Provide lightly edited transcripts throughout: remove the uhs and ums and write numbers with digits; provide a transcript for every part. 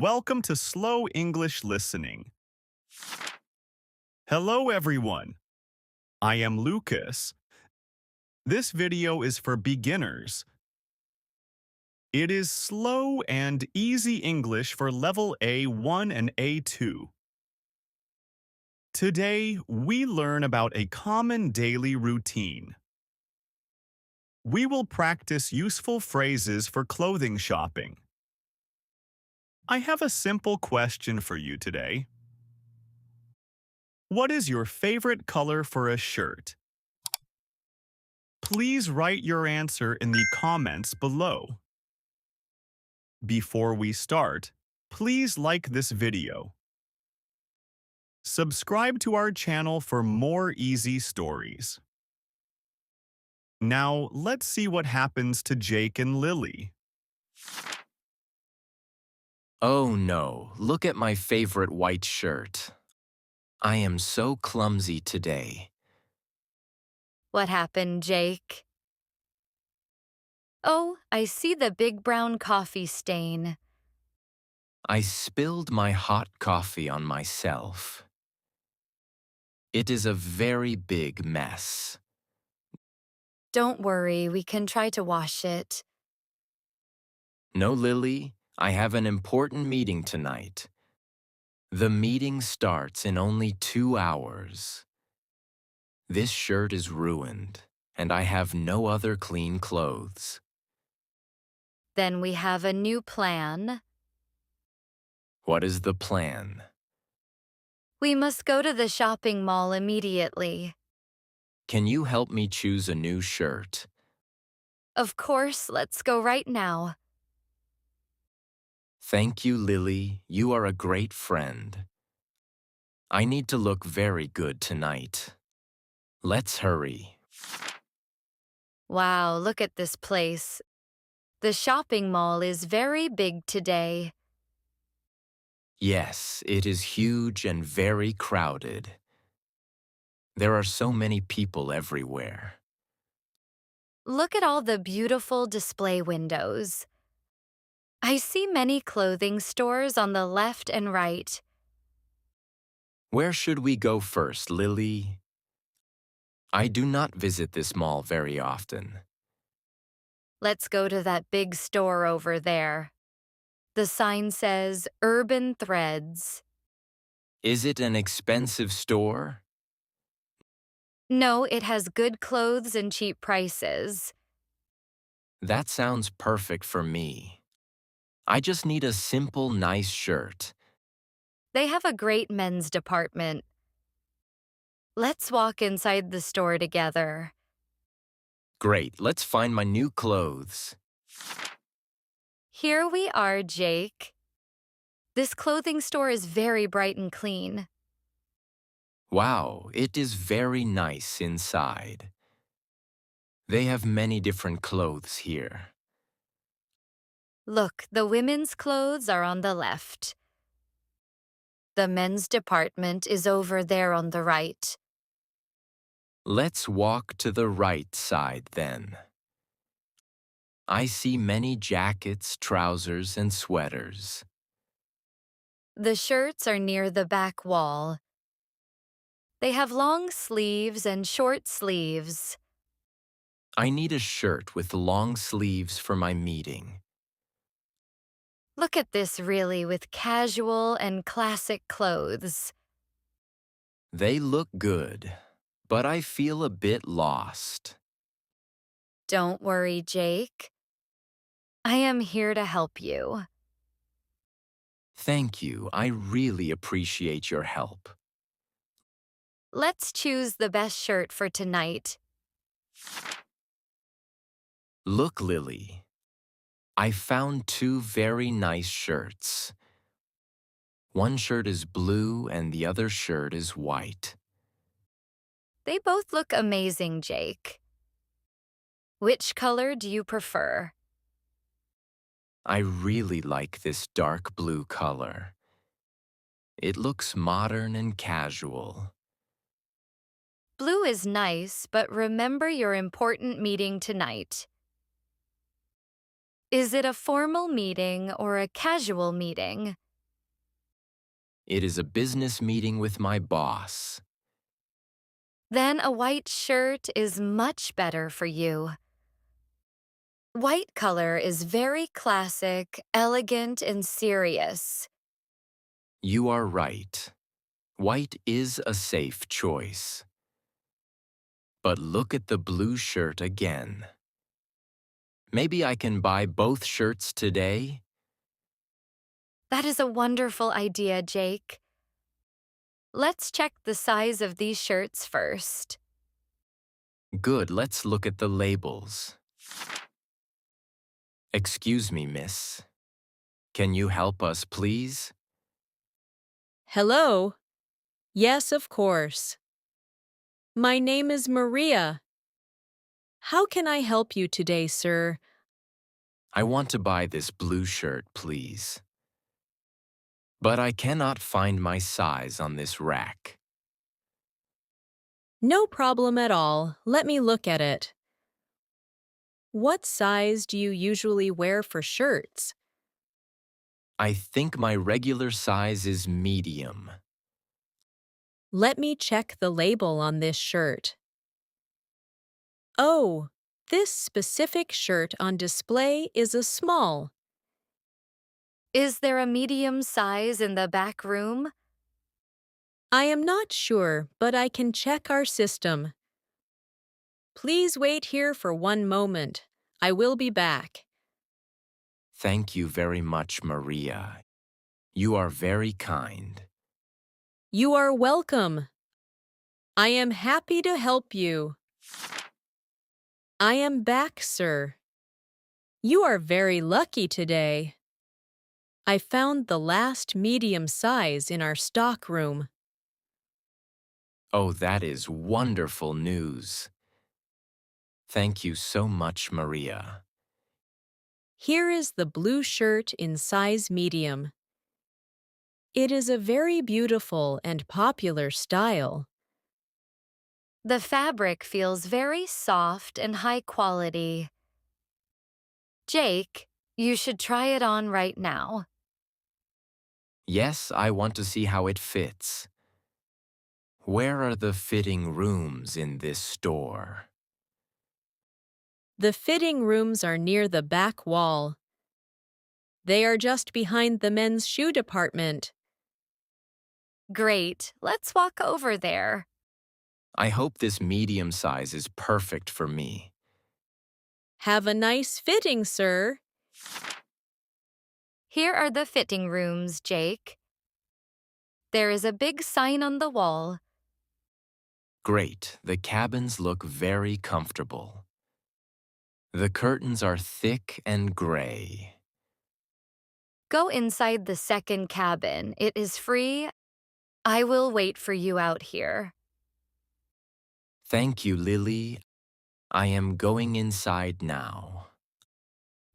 Welcome to Slow English Listening. Hello, everyone. I am Lucas. This video is for beginners. It is slow and easy English for level A1 and A2. Today, we learn about a common daily routine. We will practice useful phrases for clothing shopping. I have a simple question for you today. What is your favorite color for a shirt? Please write your answer in the comments below. Before we start, please like this video. Subscribe to our channel for more easy stories. Now, let's see what happens to Jake and Lily. Oh no, look at my favorite white shirt. I am so clumsy today. What happened, Jake? Oh, I see the big brown coffee stain. I spilled my hot coffee on myself. It is a very big mess. Don't worry, we can try to wash it. No, Lily, I have an important meeting tonight. The meeting starts in only 2 hours. This shirt is ruined, and I have no other clean clothes. Then we have a new plan. What is the plan? We must go to the shopping mall immediately. Can you help me choose a new shirt? Of course, let's go right now. Thank you, Lily. You are a great friend. I need to look very good tonight. Let's hurry. Wow, look at this place. The shopping mall is very big today. Yes, it is huge and very crowded. There are so many people everywhere. Look at all the beautiful display windows. I see many clothing stores on the left and right. Where should we go first, Lily? I do not visit this mall very often. Let's go to that big store over there. The sign says Urban Threads. Is it an expensive store? No, it has good clothes and cheap prices. That sounds perfect for me. I just need a simple, nice shirt. They have a great men's department. Let's walk inside the store together. Great, let's find my new clothes. Here we are, Jake. This clothing store is very bright and clean. Wow, it is very nice inside. They have many different clothes here. Look, the women's clothes are on the left. The men's department is over there on the right. Let's walk to the right side then. I see many jackets, trousers, and sweaters. The shirts are near the back wall. They have long sleeves and short sleeves. I need a shirt with long sleeves for my meeting. Look at this really with casual and classic clothes. They look good, but I feel a bit lost. Don't worry, Jake. I am here to help you. Thank you, I really appreciate your help. Let's choose the best shirt for tonight. Look, Lily. I found 2 very nice shirts. One shirt is blue and the other shirt is white. They both look amazing, Jake. Which color do you prefer? I really like this dark blue color. It looks modern and casual. Blue is nice, but remember your important meeting tonight. Is it a formal meeting or a casual meeting? It is a business meeting with my boss. Then a white shirt is much better for you. White color is very classic, elegant, and serious. You are right. White is a safe choice. But look at the blue shirt again. Maybe I can buy both shirts today? That is a wonderful idea, Jake. Let's check the size of these shirts first. Good, let's look at the labels. Excuse me, miss. Can you help us, please? Hello? Yes, of course. My name is Maria. How can I help you today, sir? I want to buy this blue shirt, please. But I cannot find my size on this rack. No problem at all. Let me look at it. What size do you usually wear for shirts? I think my regular size is medium. Let me check the label on this shirt. Oh, this specific shirt on display is a small. Is there a medium size in the back room? I am not sure, but I can check our system. Please wait here for one moment. I will be back. Thank you very much, Maria. You are very kind. You are welcome. I am happy to help you. I am back, sir. You are very lucky today. I found the last medium size in our stock room. Oh, that is wonderful news. Thank you so much, Maria. Here is the blue shirt in size medium. It is a very beautiful and popular style. The fabric feels very soft and high quality. Jake, you should try it on right now. Yes, I want to see how it fits. Where are the fitting rooms in this store? The fitting rooms are near the back wall. They are just behind the men's shoe department. Great, let's walk over there. I hope this medium size is perfect for me. Have a nice fitting, sir. Here are the fitting rooms, Jake. There is a big sign on the wall. Great, the cabins look very comfortable. The curtains are thick and gray. Go inside the second cabin. It is free. I will wait for you out here. Thank you, Lily. I am going inside now.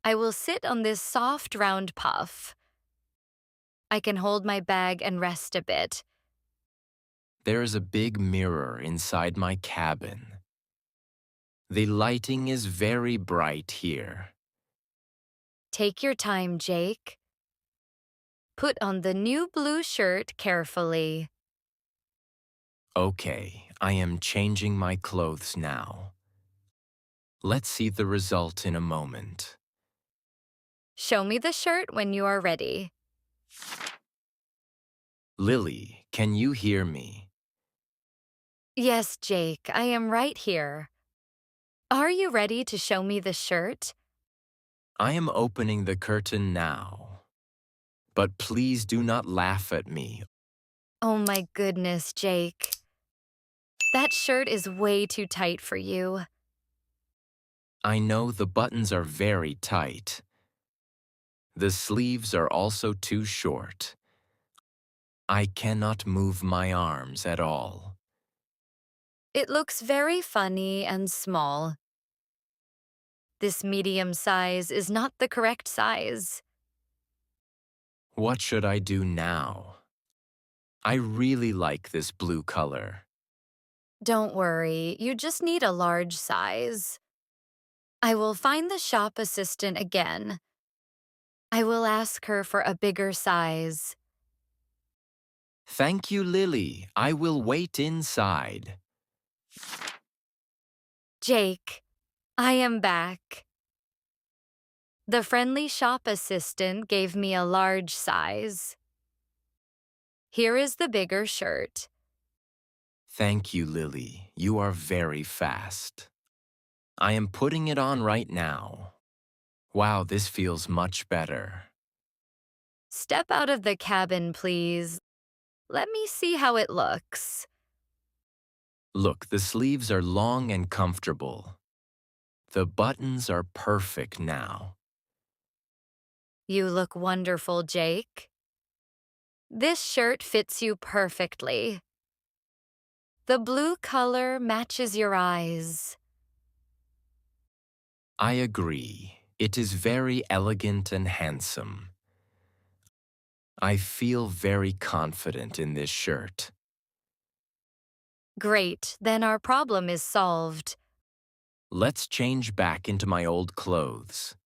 I will sit on this soft round puff. I can hold my bag and rest a bit. There is a big mirror inside my cabin. The lighting is very bright here. Take your time, Jake. Put on the new blue shirt carefully. Okay, I am changing my clothes now. Let's see the result in a moment. Show me the shirt when you are ready. Lily, can you hear me? Yes, Jake, I am right here. Are you ready to show me the shirt? I am opening the curtain now. But please do not laugh at me. Oh my goodness, Jake. That shirt is way too tight for you. I know the buttons are very tight. The sleeves are also too short. I cannot move my arms at all. It looks very funny and small. This medium size is not the correct size. What should I do now? I really like this blue color. Don't worry, you just need a large size. I will find the shop assistant again. I will ask her for a bigger size. Thank you, Lily. I will wait inside. Jake, I am back. The friendly shop assistant gave me a large size. Here is the bigger shirt. Thank you, Lily. You are very fast. I am putting it on right now. Wow, this feels much better. Step out of the cabin, please. Let me see how it looks. Look, the sleeves are long and comfortable. The buttons are perfect now. You look wonderful, Jake. This shirt fits you perfectly. The blue color matches your eyes. I agree. It is very elegant and handsome. I feel very confident in this shirt. Great, then our problem is solved. Let's change back into my old clothes.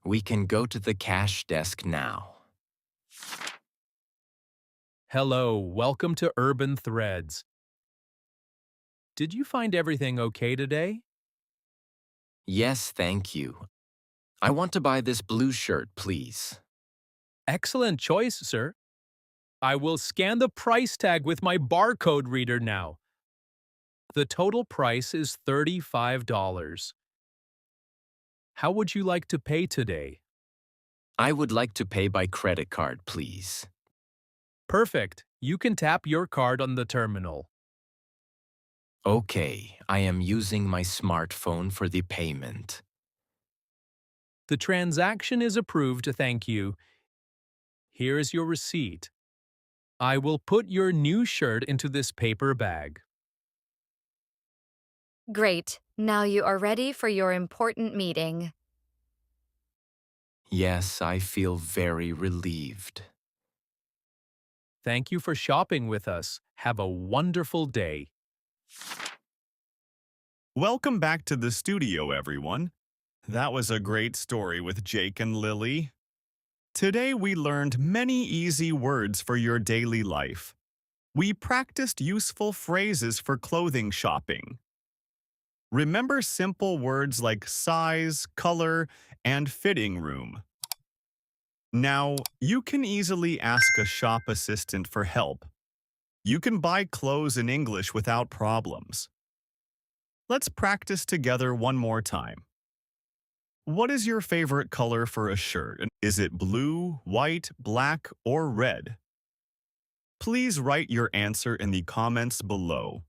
We can go to the cash desk now. Hello, welcome to Urban Threads. Did you find everything okay today? Yes, thank you. I want to buy this blue shirt, please. Excellent choice, sir. I will scan the price tag with my barcode reader now. The total price is $35. How would you like to pay today? I would like to pay by credit card, please. Perfect. You can tap your card on the terminal. Okay, I am using my smartphone for the payment. The transaction is approved, thank you. Here is your receipt. I will put your new shirt into this paper bag. Great, now you are ready for your important meeting. Yes, I feel very relieved. Thank you for shopping with us. Have a wonderful day. Welcome back to the studio, everyone. That was a great story with Jake and Lily. Today we learned many easy words for your daily life. We practiced useful phrases for clothing shopping. Remember simple words like size, color, and fitting room. Now, you can easily ask a shop assistant for help. You can buy clothes in English without problems. Let's practice together one more time. What is your favorite color for a shirt? Is it blue, white, black, or red? Please write your answer in the comments below.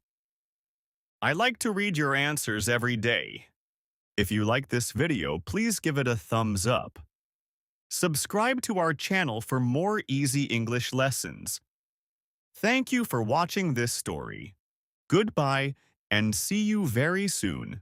I like to read your answers every day. If you like this video, please give it a thumbs up. Subscribe to our channel for more easy English lessons. Thank you for watching this story. Goodbye, and see you very soon.